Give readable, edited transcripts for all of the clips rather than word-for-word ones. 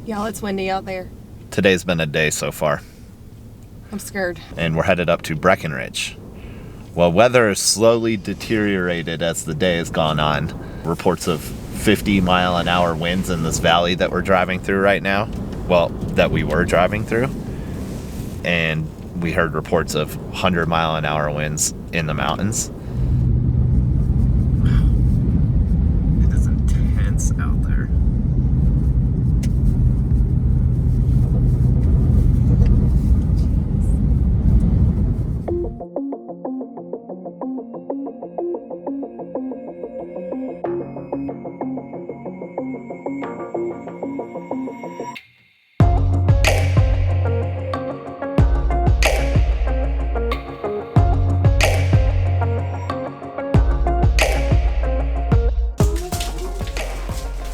Y'all, it's windy out there. Today's been a day so far. I'm scared. And we're headed up to Breckenridge. Well, weather has slowly deteriorated as the day has gone on. Reports of 50-mile-an-hour winds in this valley that we're driving through right now. Well, that we were driving through. And we heard reports of 100-mile-an-hour winds in the mountains. It is intense out there.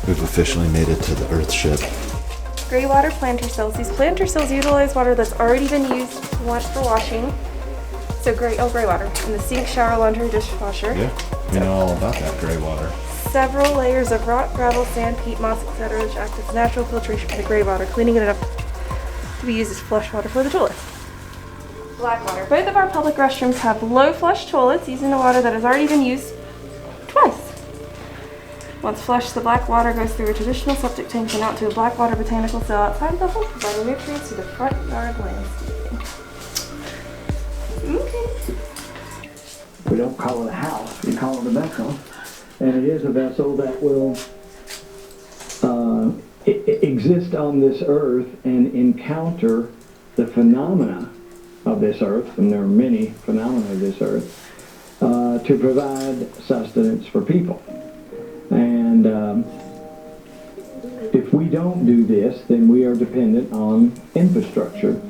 We've officially made it to the Earthship. Gray water planter cells. These planter cells utilize water that's already been used for washing. So gray water. In the sink, shower, laundry, dishwasher. Yeah, we know all about that gray water. Several layers of rock, gravel, sand, peat, moss, etc. which act as natural filtration for the gray water, cleaning it enough to be used as flush water for the toilets. Black water. Both of our public restrooms have low flush toilets using the water that has already been used twice. Once flushed, the black water goes through a traditional septic tank and out to a black water botanical cell outside of the home, providing nutrients to the front yard landscaping. Okay. We don't call it a house, we call it a vessel. And it is a vessel that will exist on this earth and encounter the phenomena of this earth, and there are many phenomena of this earth, to provide sustenance for people. And if we don't do this, then we are dependent on infrastructure.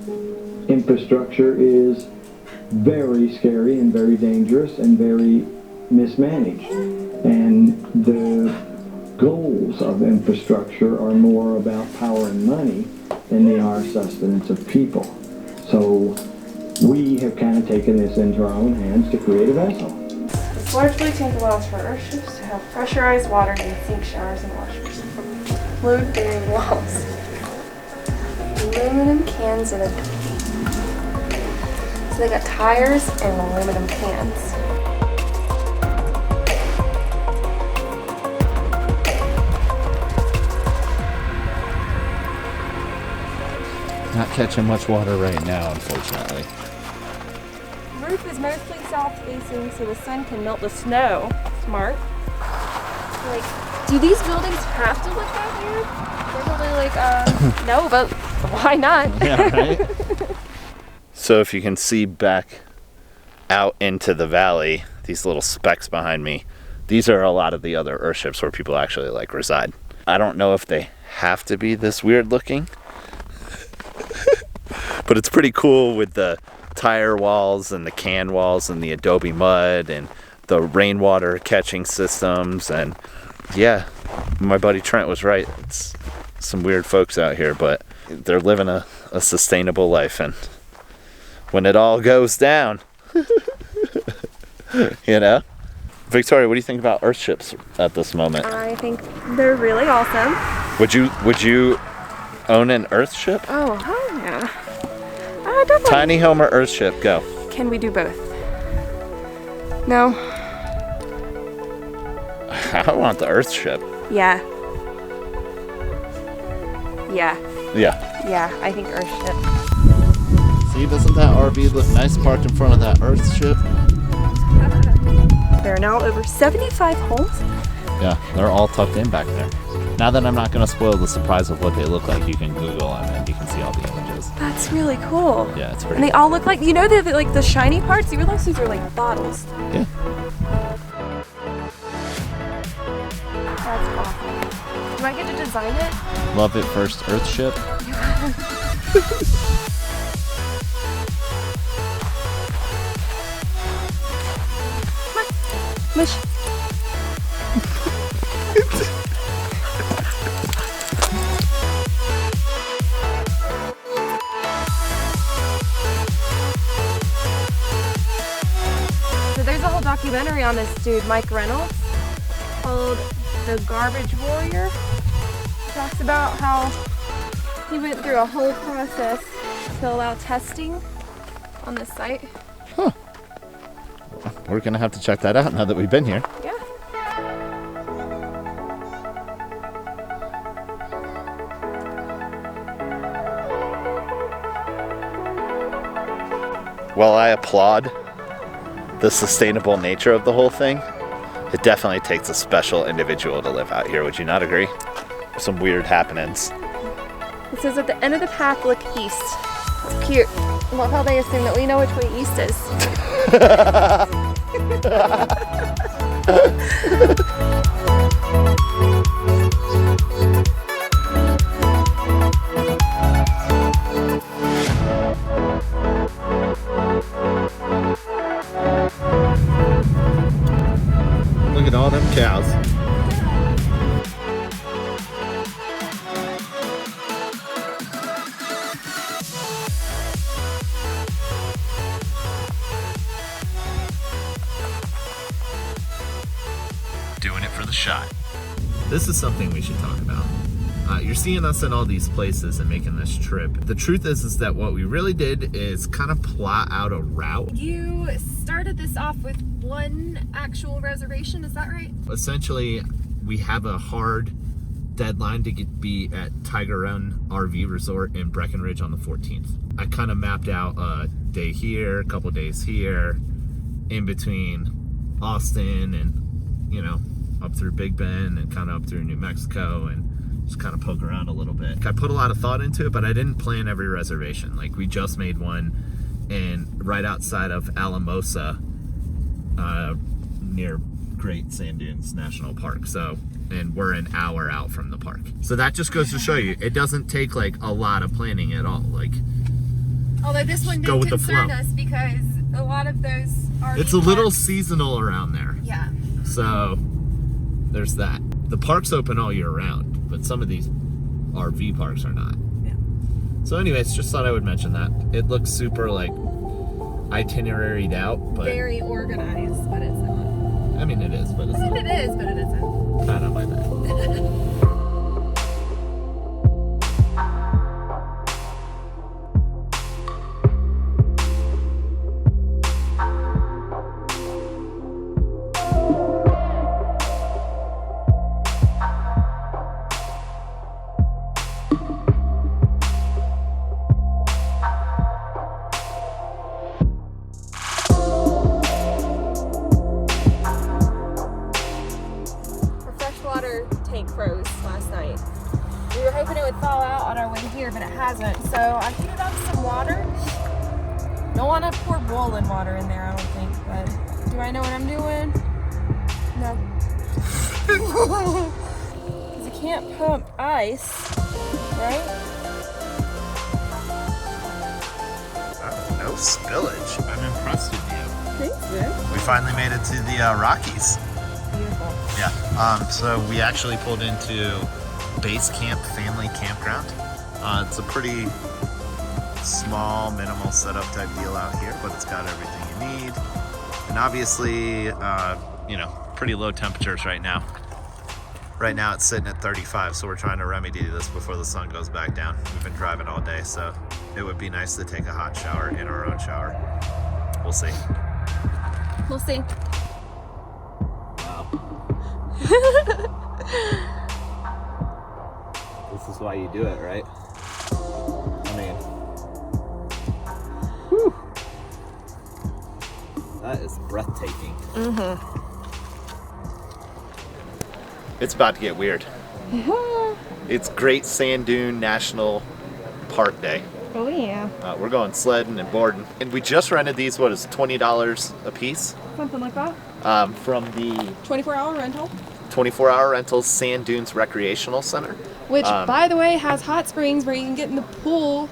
Infrastructure is very scary and very dangerous and very mismanaged. And the goals of infrastructure are more about power and money than they are sustenance of people. So we have kind of taken this into our own hands to create a vessel. This large blue tank allows for Earthships to have pressurized water in sink, showers, and washers. Load-bearing walls. Aluminum cans and a so they got tires and aluminum cans. Not catching much water right now, unfortunately. The roof is mostly south-facing, so the sun can melt the snow. Smart. Like, do these buildings have to look that weird? They're probably like, no, but why not? Yeah, right? So if you can see back out into the valley, these little specks behind me, these are a lot of the other Earthships where people actually like reside. I don't know if they have to be this weird looking, but it's pretty cool with the tire walls and the can walls and the adobe mud and the rainwater catching systems. And yeah, my buddy Trent was right. It's some weird folks out here, but they're living a sustainable life. And when it all goes down, you know? Victoria, what do you think about Earthships at this moment? I think they're really awesome. Would you own an Earthship? Oh, hell yeah. Definitely. Tiny home or Earthship, go. Can we do both? No. I want the Earthship. Yeah. Yeah. Yeah. Yeah, I think Earthship. See, doesn't that RV look nice parked in front of that Earthship? There are now over 75 homes. Yeah, they're all tucked in back there. Now that I'm not going to spoil the surprise of what they look like, you can Google them and you can see all the images. That's really cool. Yeah, it's pretty And they all look like, you know, like the shiny parts? You realize these are like bottles. Yeah. That's awesome. Do I get to design it? Love it first Earthship. Mish. So there's a whole documentary on this dude, Mike Reynolds, called The Garbage Warrior. He talks about how He went through a whole process to allow testing on this site. Huh. We're gonna have to check that out now that we've been here. Yeah. While I applaud the sustainable nature of the whole thing, it definitely takes a special individual to live out here. Would you not agree? Some weird happenings. It says at the end of the path, look east. It's cute. I love how they assume that we know which way east is. Look at all them cows. Doing it for the shot. This is something we should talk about. You're seeing us in all these places and making this trip. The truth is that what we really did is kind of plot out a route. You started this off with one actual reservation, is that right? Essentially, we have a hard deadline to be at Tiger Run RV Resort in Breckenridge on the 14th. I kind of mapped out a day here, a couple days here, in between Austin and, you know, up through Big Bend and kind of up through New Mexico and just kind of poke around a little bit. I put a lot of thought into it, but I didn't plan every reservation. Like, we just made one right outside of Alamosa, near Great Sand Dunes National Park. So, and we're an hour out from the park. So that just goes to show you, it doesn't take like a lot of planning at all. Like, although this one go did with the concern flow. us because a lot of those RV It's a little parks- seasonal around there. Yeah. So there's that. The park's open all year round, but some of these RV parks are not. Yeah. So anyways, just thought I would mention that. It looks super like itineraried out, but Very organized, but it's not. I mean it is, but it's I not. mean, it is, but it isn't. Kind of my bad. Tank froze last night. We were hoping it would thaw out on our way here, but it hasn't. So I heated up some water. Don't want to pour boiling water in there, I don't think. But do I know what I'm doing? No. Because you can't pump ice, right? No spillage. I'm impressed with you. Thanks, man. We finally made it to the Rockies. Beautiful. Yeah. So we actually pulled into Base Camp Family Campground. It's a pretty small, minimal setup type deal out here, but it's got everything you need. And obviously, you know, pretty low temperatures right now. Right now it's sitting at 35, so we're trying to remedy this before the sun goes back down. We've been driving all day, so it would be nice to take a hot shower in our own shower. We'll see. We'll see. Wow. This is why you do it, right? I mean, whew. That is breathtaking. Mm-hmm. It's about to get weird. It's Great Sand Dune National Park Day. Oh yeah. We're going sledding and boarding. And we just rented these, what is it, $20 a piece? Something like that. From the 24-hour rental. 24-hour rentals Sand Dunes Recreational Center. Which, by the way, has hot springs where you can get in the pool.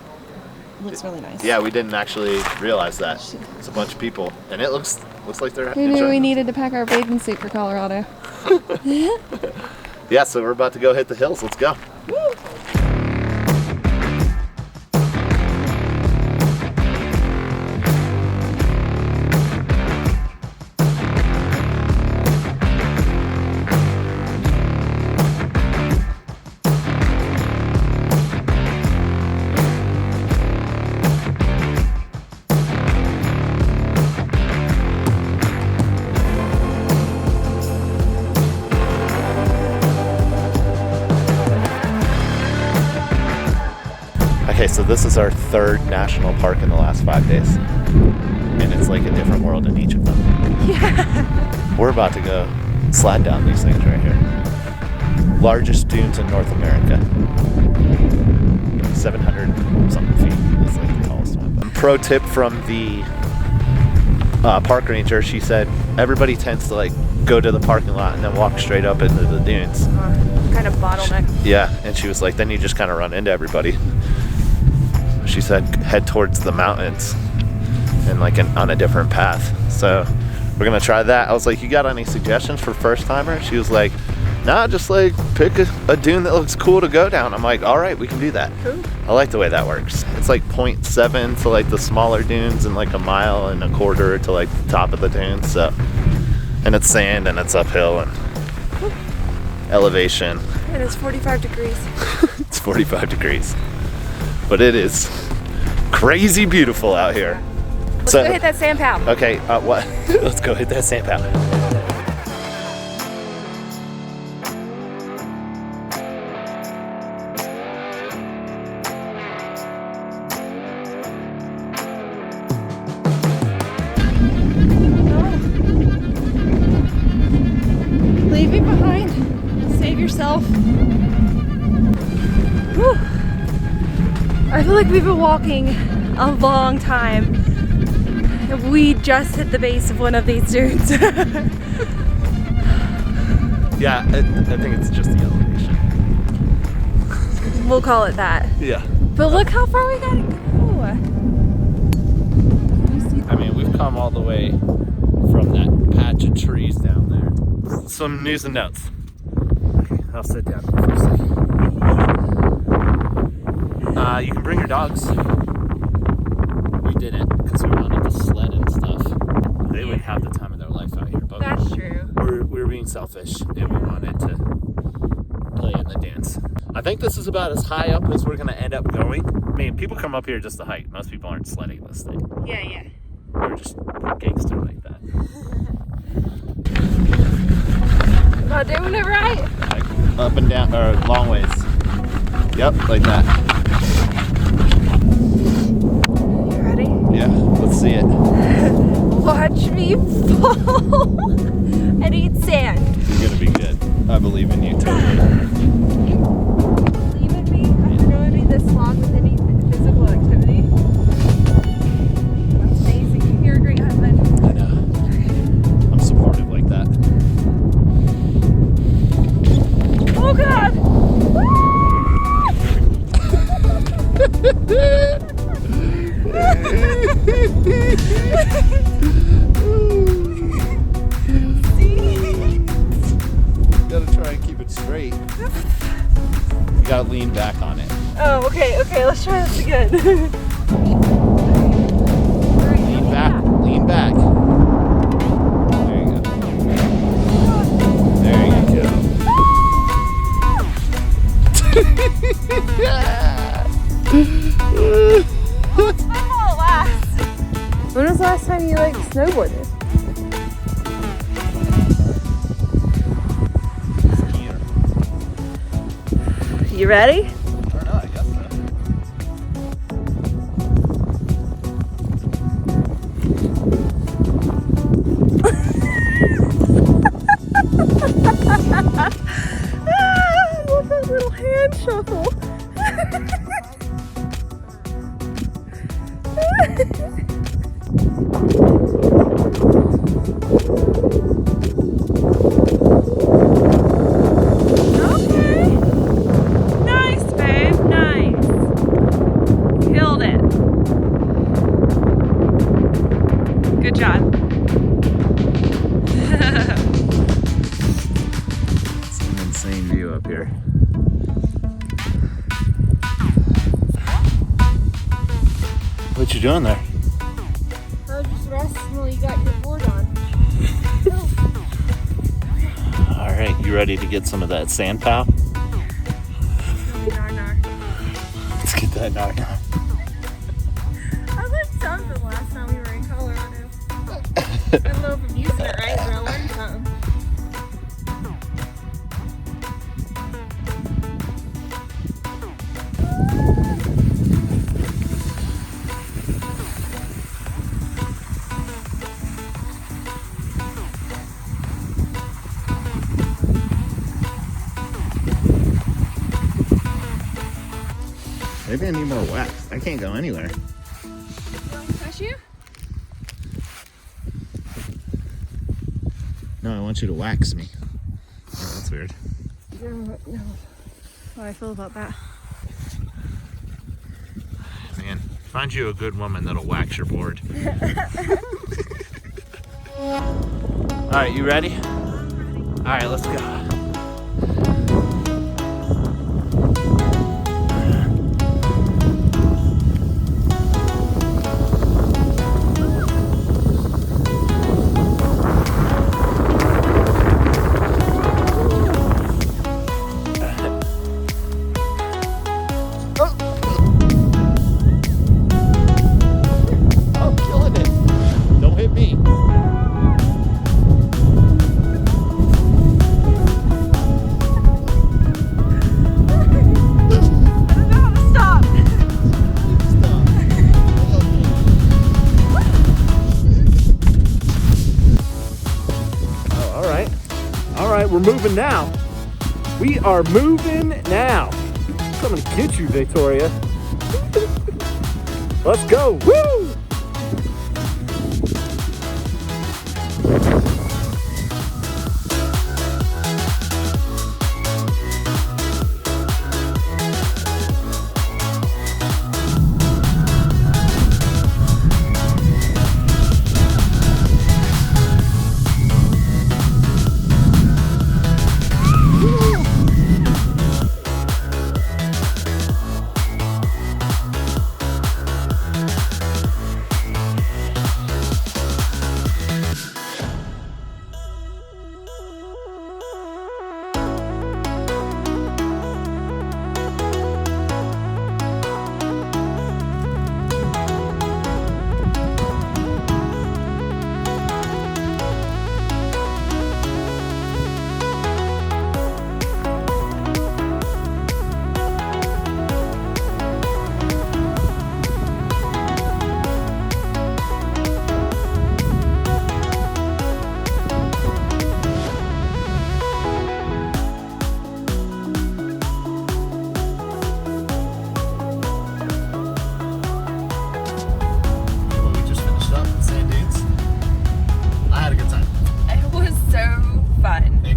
Looks really nice. Yeah, we didn't actually realize that. It's a bunch of people, and it looks like they're We knew enjoying we it. needed to pack our bathing suit for Colorado. Yeah, so we're about to go hit the hills. Let's go. Woo! Okay, so this is our third national park in the last 5 days. And it's like a different world in each of them. Yeah. We're about to go slide down these things right here. Largest dunes in North America. 700 something feet is like the tallest one. Pro tip from the park ranger, she said everybody tends to like go to the parking lot and then walk straight up into the dunes. Kind of bottleneck. Yeah, and she was like, then you just kind of run into everybody. She said head towards the mountains and like on a different path. So we're gonna try that. I was like, you got any suggestions for first timer? She was like, nah, just like pick a dune that looks cool to go down. I'm like, all right, we can do that. Cool. I like the way that works. It's like 0.7 to like the smaller dunes and like 1.25 miles to like the top of the dunes. So, and it's sand and it's uphill and elevation. It is 45 degrees. It's 45 degrees. But it is crazy beautiful out here. Let's go hit that sand pal. Okay, what? Let's go hit that sand pal. Leave me behind. Save yourself. Whew. I feel like we've been walking a long time. We just hit the base of one of these dunes. Yeah, I think it's just the elevation. We'll call it that. Yeah. But look how far we gotta go. Can you see that? I mean, we've come all the way from that patch of trees down there. Some news and notes. Okay, I'll sit down for a second. You can bring your dogs. We didn't because we wanted to sled and stuff. They would have the time of their life out here, but That's true. we were being selfish and we wanted to play in the dance. I think this is about as high up as we're going to end up going. I mean, people come up here just to hike. Most people aren't sledding this thing. Yeah. We're just gangster like that. Am I doing it right? Like up and down, or long ways. Yep, like that. You ready? Yeah, let's see it. Watch me fall and eat sand. You're gonna be good. I believe in you, totally. You believe in me after going to be this long with any physical activity? That's amazing. You're a great husband. I know. I'm supportive like that. Oh God! Gotta try and keep it straight. You gotta lean back on it. Oh, okay, let's try this again. Lean back. There you go. There you go. How will it last? When was the last time you snowboarded? You ready? I don't know, I guess so. Look at that little hand shuffle. Okay. Nice, babe. Nice. Killed it. Good job. It's an insane view up here. What you doing there? I was just resting while you got your board on. All right, you ready to get some of that sand pal? Nar. Let's get that nar. I learned something last time we were in Colorado. I don't know if I'm using it right, but I learned something. Maybe I need more wax. I can't go anywhere. Push you? No, I want you to wax me. Oh, that's weird. No. How do I feel about that? Man, find you a good woman that'll wax your board. All right, you ready? All right, let's go. We're moving now. We are moving now. I'm coming to get you, Victoria. Let's go. Woo!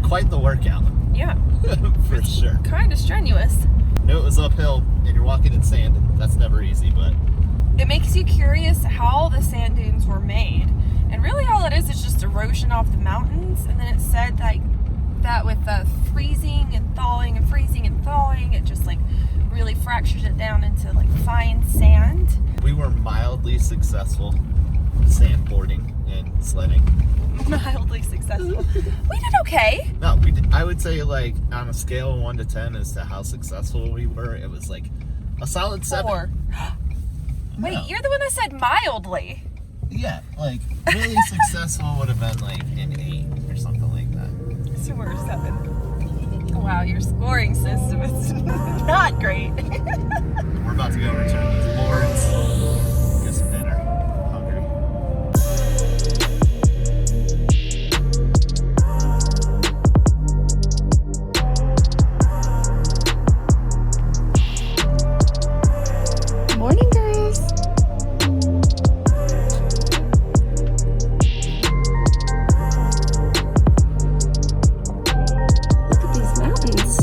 Quite the workout. Yeah. For sure. Kind of strenuous. No, it was uphill and you're walking in sand and that's never easy, but it makes you curious how the sand dunes were made. And really all it is just erosion off the mountains. And then it said like that with the freezing and thawing and freezing and thawing, it just like really fractures it down into like fine sand. We were mildly successful sandboarding and sledding. Mildly successful. We did okay. No, we did. I would say like on a scale of 1 to 10 as to how successful we were, it was like a solid 7. 4. Wait, No. you're the one that said mildly. Yeah, like really successful would have been like an 8 or something like that. So we're 7. Wow, your scoring system is not great. We're about to go return these boards. Get some dinner. Hungry. Morning, girls. Look at these mountains.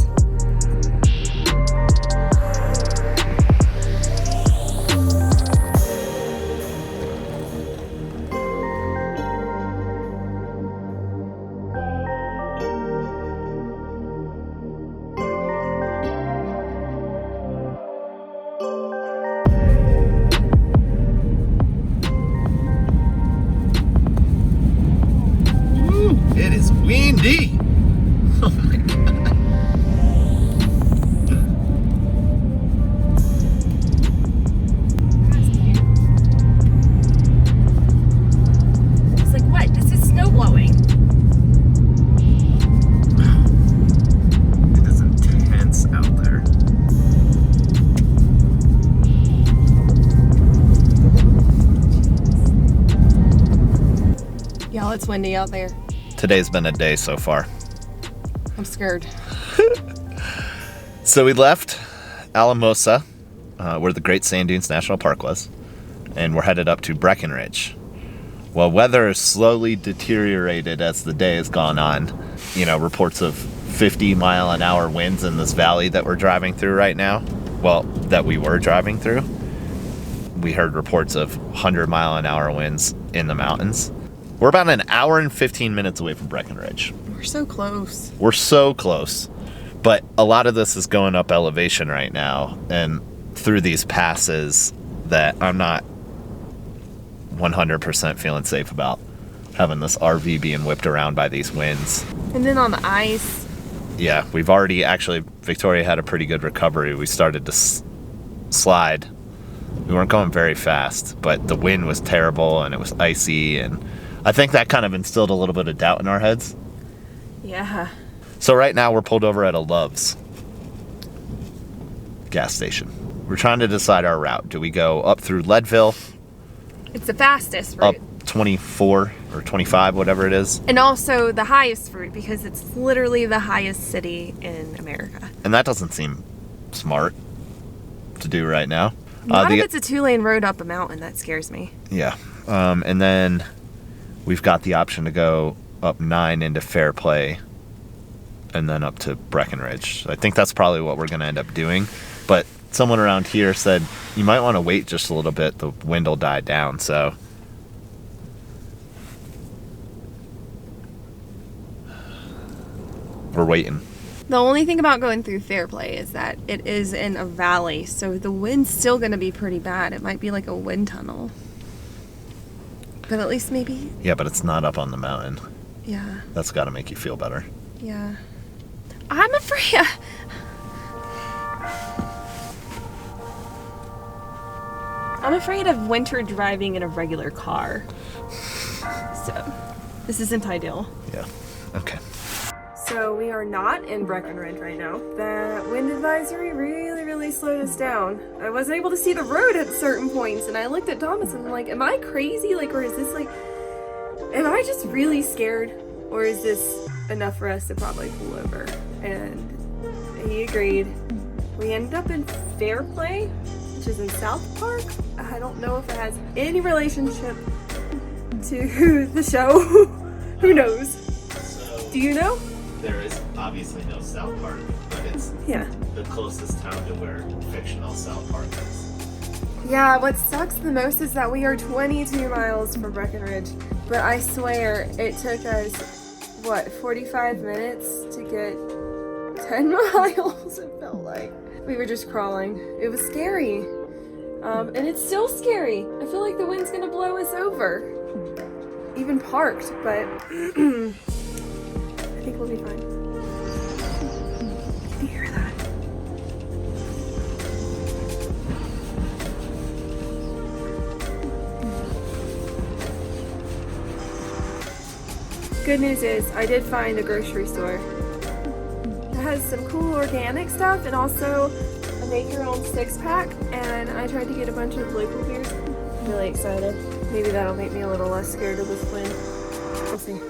It is windy. Oh my god. It's like, what? This is snow blowing. It is intense out there. Y'all, it's windy out there. Today's been a day so far. I'm scared. So we left Alamosa where the Great Sand Dunes National Park was, and we're headed up to Breckenridge. Well, weather has slowly deteriorated as the day has gone on. You know, reports of 50-mile-an-hour winds in this valley that we're driving through right now. Well, that we were driving through. We heard reports of 100-mile-an-hour winds in the mountains. We're about an hour and 15 minutes away from Breckenridge. We're so close. We're so close. But a lot of this is going up elevation right now and through these passes that I'm not 100% feeling safe about, having this RV being whipped around by these winds. And then on the ice. Yeah, we've already Victoria had a pretty good recovery. We started to slide. We weren't going very fast, but the wind was terrible and it was icy, and I think that kind of instilled a little bit of doubt in our heads. Yeah. So right now we're pulled over at a Love's gas station. We're trying to decide our route. Do we go up through Leadville? It's the fastest route. Up 24 or 25, whatever it is. And also the highest route, because it's literally the highest city in America. And that doesn't seem smart to do right now. Not if it's a 2-lane road up a mountain. That scares me. Yeah. And then we've got the option to go up 9 into Fairplay and then up to Breckenridge. I think that's probably what we're going to end up doing. But someone around here said you might want to wait just a little bit. The wind will die down, so we're waiting. The only thing about going through Fairplay is that it is in a valley, so the wind's still going to be pretty bad. It might be like a wind tunnel. But at least maybe... Yeah, but it's not up on the mountain. Yeah. That's got to make you feel better. Yeah. I'm afraid... I'm afraid of winter driving in a regular car. So, this isn't ideal. Yeah. Okay. So we are not in Breckenridge right now. The wind advisory really slowed us down. I wasn't able to see the road at certain points, and I looked at Thomas and I'm like, am I crazy? Like, or is this like, am I just really scared? Or is this enough for us to probably pull over? And he agreed. We ended up in Fairplay, which is in Southpark. I don't know if it has any relationship to the show. Who knows? So, do you know? There is obviously no Southpark, but it's the closest town to where fictional Southpark is. Yeah, what sucks the most is that we are 22 miles from Breckenridge, but I swear it took us, 45 minutes to get 10 miles, it felt like. We were just crawling. It was scary. And it's still scary. I feel like the wind's gonna blow us over. Even parked, but I think we'll be fine. Can you hear that? Good news is I did find a grocery store that has some cool organic stuff and also a make your own 6-pack, and I tried to get a bunch of local beers. I'm really excited. Maybe that'll make me a little less scared of this wind. We'll see.